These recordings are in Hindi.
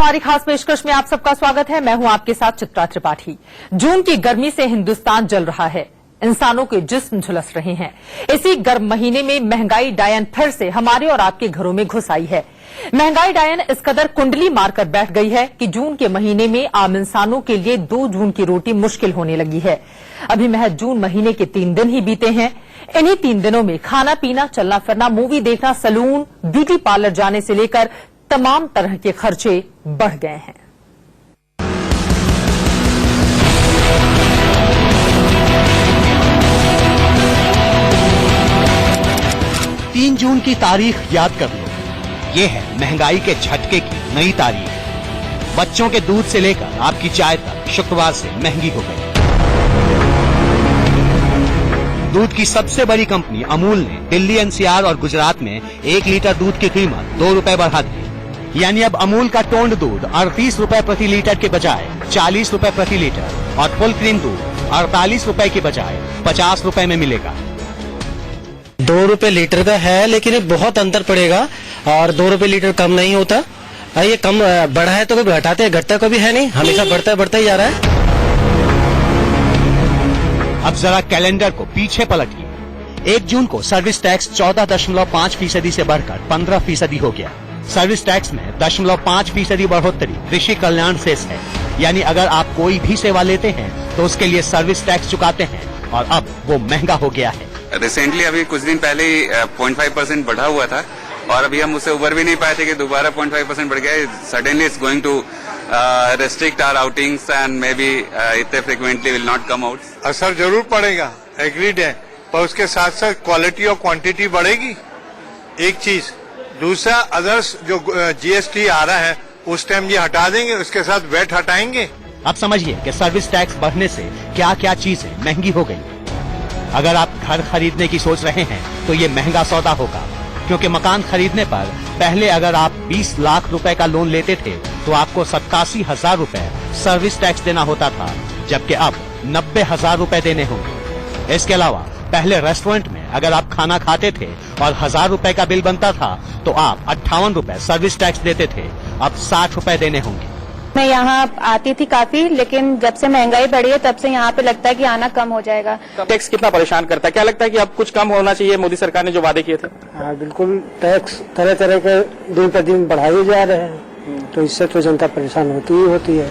हमारी खास पेशकश में आप सबका स्वागत है। मैं हूं आपके साथ चित्रा त्रिपाठी। जून की गर्मी से हिंदुस्तान जल रहा है, इंसानों के जिस्म झुलस रहे हैं। इसी गर्म महीने में महंगाई डायन फिर से हमारे और आपके घरों में घुस आई है। महंगाई डायन इस कदर कुंडली मारकर बैठ गई है कि जून के महीने में आम इंसानों के लिए 2 जून की रोटी मुश्किल होने लगी है। अभी महज जून महीने के 3 दिन ही बीते हैं। इन्हीं 3 दिनों में खाना पीना, चलना फिरना, मूवी देखना, सैलून, ब्यूटी पार्लर जाने से लेकर तमाम तरह के खर्चे बढ़ गए हैं। तीन जून की तारीख याद कर लो, ये है महंगाई के झटके की नई तारीख। बच्चों के दूध से लेकर आपकी चाय तक शुक्रवार से महंगी हो गई। दूध की सबसे बड़ी कंपनी अमूल ने दिल्ली, एनसीआर और गुजरात में 1 लीटर दूध की कीमत 2 रुपए बढ़ा दी। यानी अब अमूल का टोंड दूध 38 रुपए प्रति लीटर के बजाय 40 रुपए प्रति लीटर और फुल क्रीम दूध 48 रुपए के बजाय 50 रुपए में मिलेगा। 2 रुपए लीटर का है, लेकिन ये बहुत अंतर पड़ेगा और 2 रुपए लीटर कम नहीं होता। ये कम बढ़ा है तो कभी घटाते हैं, घटता कभी है नहीं, हमेशा बढ़ता ही जा रहा है। अब जरा कैलेंडर को पीछे पलटिए। 1 जून को सर्विस टैक्स 14.5% से बढ़कर 15% हो गया। सर्विस टैक्स में 0.5% बढ़ोतरी कृषि कल्याण सेस है। यानी अगर आप कोई भी सेवा लेते हैं तो उसके लिए सर्विस टैक्स चुकाते हैं और अब वो महंगा हो गया है। रिसेंटली अभी कुछ दिन पहले ही 0.5% बढ़ा हुआ था और अभी हम उससे उबर भी नहीं पाए थे कि दोबारा 0.5% बढ़ गया है। Suddenly it's going to restrict our outings and maybe इतने frequently will not come out। असर जरूर पड़ेगा, एग्रीड है, पर उसके साथ साथ क्वालिटी और क्वांटिटी बढ़ेगी, एक चीज। दूसरा, अदर्स जो जीएसटी आ रहा है उस टाइम ये हटा देंगे, उसके साथ वेट हटाएंगे। अब समझिए कि सर्विस टैक्स बढ़ने से क्या क्या चीजें महंगी हो गई। अगर आप घर खरीदने की सोच रहे हैं तो ये महंगा सौदा होगा, क्योंकि मकान खरीदने पर पहले अगर आप 20 लाख रुपए का लोन लेते थे तो आपको 87,000 रुपए सर्विस टैक्स देना होता था, जबकि अब 90,000 रुपए देने होंगे। इसके अलावा पहले रेस्टोरेंट में अगर आप खाना खाते थे और 1,000 रुपए का बिल बनता था तो आप 58 रुपए सर्विस टैक्स देते थे, अब 60 रुपए देने होंगे। मैं यहाँ आती थी काफी, लेकिन जब से महंगाई बढ़ी है तब से यहाँ पे लगता है कि आना कम हो जाएगा। टैक्स कितना परेशान करता है? क्या लगता है कि अब कुछ कम होना चाहिए? मोदी सरकार ने जो वादे किए थे। हाँ बिल्कुल, टैक्स तरह तरह के दिन पर दिन बढ़ाए जा रहे हैं, तो इससे तो जनता परेशान होती है।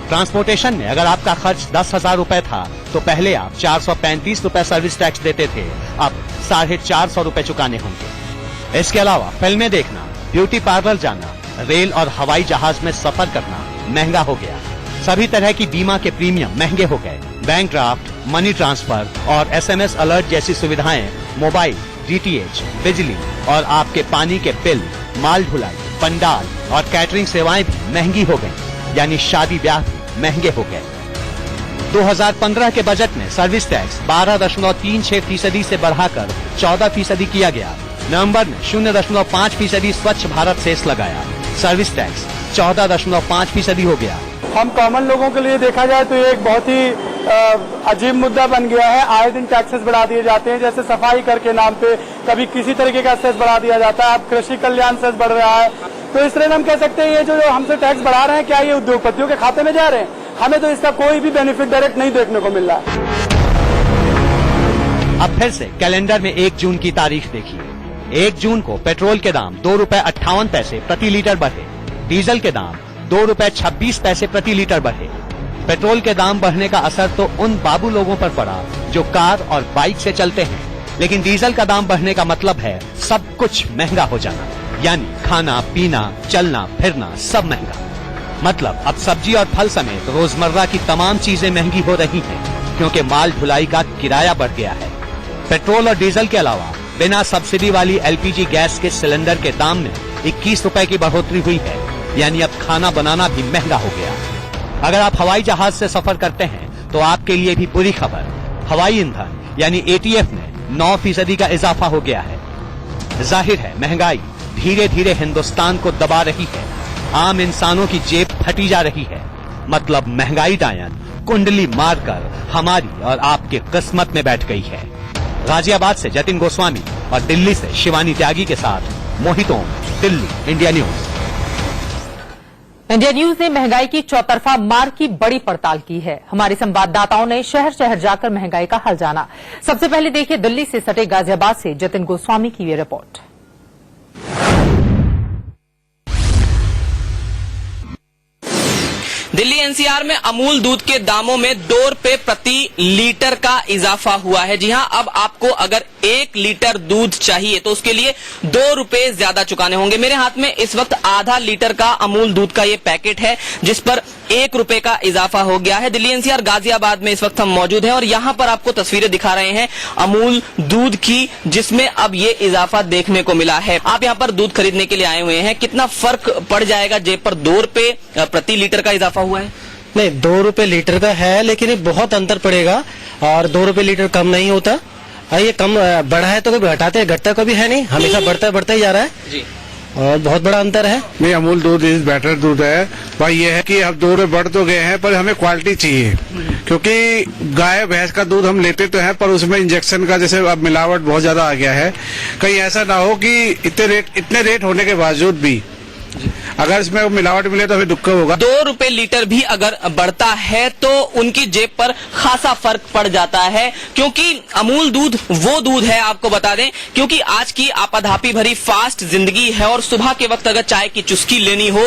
ट्रांसपोर्टेशन में अगर आपका खर्च 10,000 रुपए था तो पहले आप 435 रुपए सर्विस टैक्स देते थे, अब 450 रुपए चुकाने होंगे। इसके अलावा फिल्में देखना, ब्यूटी पार्लर जाना, रेल और हवाई जहाज में सफर करना महंगा हो गया। सभी तरह की बीमा के प्रीमियम महंगे हो गए। बैंक ड्राफ्ट, मनी ट्रांसफर और SMS अलर्ट जैसी सुविधाएं, मोबाइल, DTH, बिजली और आपके पानी के बिल, माल ढुलाई, पंडाल और कैटरिंग सेवाएं भी महंगी हो गयी। यानी शादी ब्याह भी महंगे हो गए। 2015 के बजट में सर्विस टैक्स 12.36% से बढ़ाकर 14% किया गया। नवंबर में 0.5% स्वच्छ भारत सेस लगाया। सर्विस टैक्स 14.5% हो गया। हम कॉमन लोगों के लिए देखा जाए तो ये एक बहुत ही अजीब मुद्दा बन गया है। आए दिन टैक्सेस बढ़ा दिए जाते हैं, जैसे सफाई कर के नाम पे कभी किसी तरीके का सेस बढ़ा दिया जाता है। अब कृषि कल्याण सेस बढ़ रहा है, तो इस तरह हम कह सकते हैं ये जो हमसे टैक्स बढ़ा रहे हैं, क्या ये उद्योगपतियों के खाते में जा रहे हैं? हमें तो इसका कोई भी बेनिफिट डायरेक्ट नहीं देखने को मिल रहा है। अब फिर से कैलेंडर में 1 जून की तारीख देखिए। 1 जून को पेट्रोल के दाम 2 रुपए 58 पैसे प्रति लीटर बढ़े। डीजल के दाम 2 रुपए 26 पैसे प्रति लीटर बढ़े। पेट्रोल के दाम बढ़ने का असर तो उन बाबू लोगों पर पड़ा जो कार और बाइक से चलते हैं, लेकिन डीजल का दाम बढ़ने का मतलब है सब कुछ महंगा हो जाना। यानी खाना पीना, चलना फिरना सब महंगा। मतलब अब सब्जी और फल समेत रोजमर्रा की तमाम चीजें महंगी हो रही हैं, क्योंकि माल ढुलाई का किराया बढ़ गया है। पेट्रोल और डीजल के अलावा बिना सब्सिडी वाली LPG गैस के सिलेंडर के दाम में 21 रुपए की बढ़ोतरी हुई है। यानी अब खाना बनाना भी महंगा हो गया। अगर आप हवाई जहाज से सफर करते हैं तो आपके लिए भी बुरी खबर। हवाई ईंधन यानी ATF में 9% का इजाफा हो गया है। जाहिर है महंगाई धीरे धीरे हिंदुस्तान को दबा रही है। आम इंसानों की जेब फटी जा रही है। मतलब महंगाई डायन कुंडली मारकर हमारी और आपके किस्मत में बैठ गई है। गाजियाबाद से जतिन गोस्वामी और दिल्ली से शिवानी त्यागी के साथ Mohit Om, Delhi, India news. India news ने महंगाई की चौतरफा मार की बड़ी पड़ताल की है। हमारे संवाददाताओं ने शहर शहर जाकर महंगाई का हाल जाना। सबसे पहले देखिए दिल्ली से सटे गाजियाबाद से जतिन गोस्वामी की ये रिपोर्ट। दिल्ली एनसीआर में अमूल दूध के दामों में 2 रुपए प्रति लीटर का इजाफा हुआ है। जी हां, अब आपको अगर 1 लीटर दूध चाहिए तो उसके लिए 2 रुपए ज्यादा चुकाने होंगे। मेरे हाथ में इस वक्त आधा लीटर का अमूल दूध का ये पैकेट है जिस पर 1 रुपए का इजाफा हो गया है। दिल्ली एनसीआर गाजियाबाद में इस वक्त हम मौजूद हैं और यहां पर आपको तस्वीरें दिखा रहे हैं अमूल दूध की, जिसमें अब ये इजाफा देखने को मिला है। आप यहां पर दूध खरीदने के लिए आए हुए हैं, कितना फर्क पड़ जाएगा जेब पर? 2 रुपए प्रति लीटर का इजाफा हुआ है? नहीं, 2 रुपए लीटर का है, लेकिन ये बहुत अंतर पड़ेगा और 2 रुपए लीटर कम नहीं होता। ये कम बढ़ा है तो कभी घटाते हैं, घटता कभी है नहीं, हमेशा बढ़ता ही जा रहा है जी। और बहुत बड़ा अंतर है। नहीं, अमूल दूध इज बेटर दूध है भाई। ये है कि अब 2 रुपए बढ़ तो गए हैं पर हमें क्वालिटी चाहिए, क्योंकि गाय भैंस का दूध हम लेते तो हैं पर उसमें इंजेक्शन का जैसे अब मिलावट बहुत ज्यादा आ गया है। कहीं ऐसा ना हो कि इतने रेट होने के बावजूद भी अगर इसमें मिलावट मिले तो हमें दुख होगा। 2 रुपए लीटर भी अगर बढ़ता है तो उनकी जेब पर खासा फर्क पड़ जाता है, क्योंकि अमूल दूध वो दूध है, आपको बता दें, क्योंकि आज की आपाधापी भरी फास्ट जिंदगी है और सुबह के वक्त अगर चाय की चुस्की लेनी हो,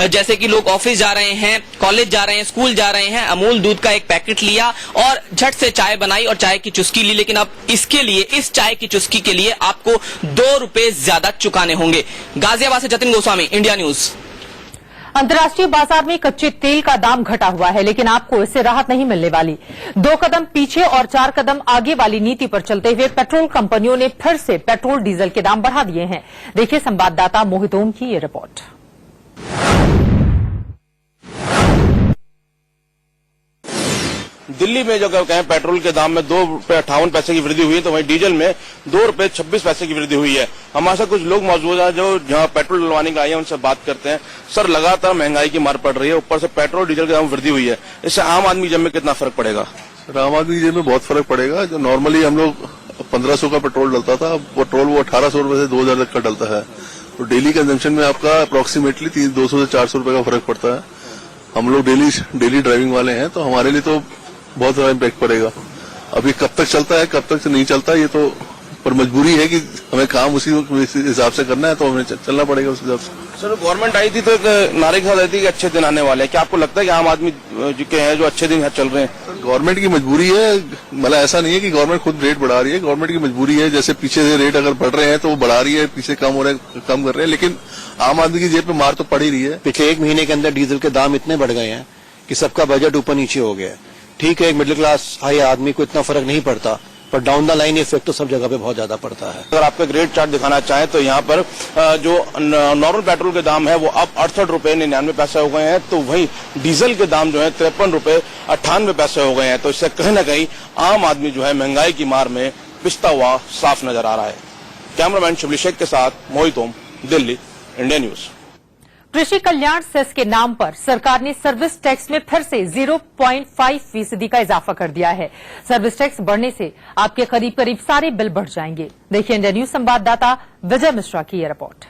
जैसे कि लोग ऑफिस जा रहे हैं, कॉलेज जा रहे हैं, स्कूल जा रहे हैं, अमूल दूध का एक पैकेट लिया और झट से चाय बनाई और चाय की चुस्की ली। लेकिन अब इसके लिए, इस चाय की चुस्की के लिए आपको 2 रुपए ज्यादा चुकाने होंगे। गाजियाबाद से जतिन गोस्वामी, इंडिया न्यूज। अंतर्राष्ट्रीय बाजार में कच्चे तेल का दाम घटा हुआ है, लेकिन आपको इससे राहत नहीं मिलने वाली। 2 कदम पीछे और 4 कदम आगे वाली नीति पर चलते हुए पेट्रोल कंपनियों ने फिर से पेट्रोल डीजल के दाम बढ़ा दिए हैं। देखिए संवाददाता मोहित ओम की ये रिपोर्ट। दिल्ली में जो कहें पेट्रोल के दाम में 2 रुपए 58 पैसे की वृद्धि हुई है, तो वहीं डीजल में 2 रुपए 26 पैसे की वृद्धि हुई है। हमारे साथ कुछ लोग मौजूद हैं जो जहां पेट्रोल डलवाने के आए हैं, उनसे बात करते हैं। सर, लगातार महंगाई की मार पड़ रही है, ऊपर से पेट्रोल डीजल के दाम में वृद्धि हुई है, इससे आम आदमी जेब में कितना फर्क पड़ेगा? आम आदमी जेब में बहुत फर्क पड़ेगा। जो नॉर्मली हम लोग 1500 का पेट्रोल डलता था, पेट्रोल वो 1800 रुपए से 2000 तक का डलता है, तो डेली कंजम्पशन में आपका अप्रोक्सीमेटली 200 से 400 रुपए का फर्क पड़ता है। हम लोग डेली ड्राइविंग वाले हैं, तो हमारे लिए तो बहुत ज्यादा इम्पैक्ट पड़ेगा। अभी कब तक चलता है, कब तक नहीं चलता, ये तो पर मजबूरी है कि हमें काम उसी हिसाब से करना है, तो हमें चलना पड़ेगा उस हिसाब से। सर, गवर्नमेंट आई थी तो एक नारे के साथ आई थी कि अच्छे दिन आने वाले हैं। क्या आपको लगता है कि आम आदमी के हैं जो अच्छे दिन चल रहे हैं? गवर्नमेंट की मजबूरी है, मतलब ऐसा नहीं है कि गवर्नमेंट खुद रेट बढ़ा रही है। गवर्नमेंट की मजबूरी है, जैसे पीछे से रेट अगर बढ़ रहे हैं तो वो बढ़ा रही है, पीछे कम हो रहे हैं कम कर रहे हैं, लेकिन आम आदमी की जेब पे मार तो पड़ ही रही है। पिछले 1 महीने के अंदर डीजल के दाम इतने बढ़ गए हैं कि सबका बजट ऊपर नीचे हो गया है। ठीक है, एक मिडिल क्लास हाई आदमी को इतना फर्क नहीं पड़ता, पर डाउन द लाइन इफेक्ट तो सब जगह पे बहुत ज्यादा पड़ता है। अगर आपका ग्रेड चार्ट दिखाना चाहें तो यहाँ पर जो नॉर्मल पेट्रोल के दाम है वो अब 68 रुपए 99 पैसे हो गए हैं, तो वहीं डीजल के दाम जो है 53 रुपए 98 पैसे हो गए हैं। तो इससे कहीं न कहीं आम आदमी जो है महंगाई की मार में पिसता हुआ साफ नजर आ रहा है। कैमरामैन शिबली शेख के साथ मोहित ओम, दिल्ली, इंडिया न्यूज। कृषि कल्याण सेस के नाम पर सरकार ने सर्विस टैक्स में फिर से 0.5% का इजाफा कर दिया है। सर्विस टैक्स बढ़ने से आपके करीब करीब सारे बिल बढ़ जाएंगे। देखिए इंडिया न्यूज संवाददाता विजय मिश्रा की यह रिपोर्ट।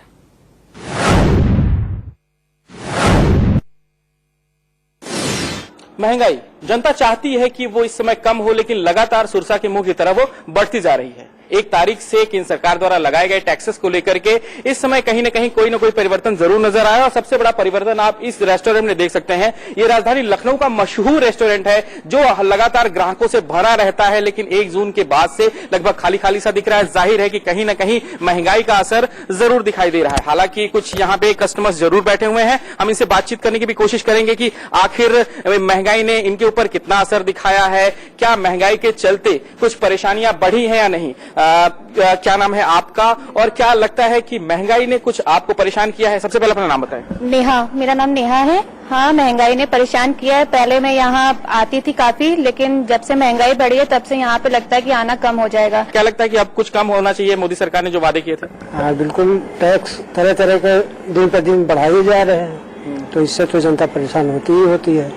महंगाई जनता चाहती है कि वो इस समय कम हो, लेकिन लगातार सुरसा के मुंह की तरफ वो बढ़ती जा रही है। 1 तारीख से केंद्र सरकार द्वारा लगाए गए टैक्सेस को लेकर के इस समय कहीं न कहीं कोई न कोई परिवर्तन जरूर नजर आया और सबसे बड़ा परिवर्तन आप इस रेस्टोरेंट में देख सकते हैं। ये राजधानी लखनऊ का मशहूर रेस्टोरेंट है जो लगातार ग्राहकों से भरा रहता है, लेकिन 1 जून के बाद से लगभग खाली खाली सा दिख रहा है। जाहिर है कि कहीं न कहीं महंगाई का असर जरूर दिखाई दे रहा है। हालांकि कुछ यहाँ पे कस्टमर्स जरूर बैठे हुए हैं, हम इनसे बातचीत करने की भी कोशिश करेंगे कि आखिर महंगाई ने इनके ऊपर कितना असर दिखाया है, क्या महंगाई के चलते कुछ परेशानियां बढ़ी हैं या नहीं। क्या नाम है आपका और क्या लगता है कि महंगाई ने कुछ आपको परेशान किया है? सबसे पहले अपना नाम बताएं। नेहा, मेरा नाम नेहा है। हाँ, महंगाई ने परेशान किया है। पहले मैं यहाँ आती थी काफी, लेकिन जब से महंगाई बढ़ी है तब से यहाँ पे लगता है कि आना कम हो जाएगा। क्या लगता है कि अब कुछ कम होना चाहिए? मोदी सरकार ने जो वादे किए थे। हाँ, बिल्कुल। टैक्स तरह तरह के दिन पर दिन बढ़ाए जा रहे हैं, तो इससे तो जनता परेशान होती ही होती है।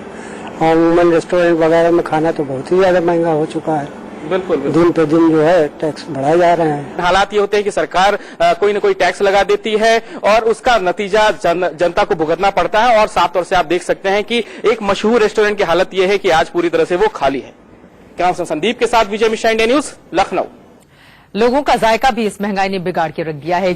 और रेस्टोरेंट वगैरह में खाना तो बहुत ही ज्यादा महंगा हो चुका है। बिल्कुल दिन पे दिन जो है टैक्स बढ़ाए जा रहे हैं। हालात ये होते हैं कि सरकार कोई न कोई टैक्स लगा देती है और उसका नतीजा जनता को भुगतना पड़ता है। और साफ तौर से आप देख सकते हैं कि एक मशहूर रेस्टोरेंट की हालत ये है कि आज पूरी तरह से वो खाली है। कैमरा संदीप के साथ विजय मिश्रा, इंडिया न्यूज, लखनऊ। लोगों का जायका भी इस महंगाई ने बिगाड़ के रख दिया है।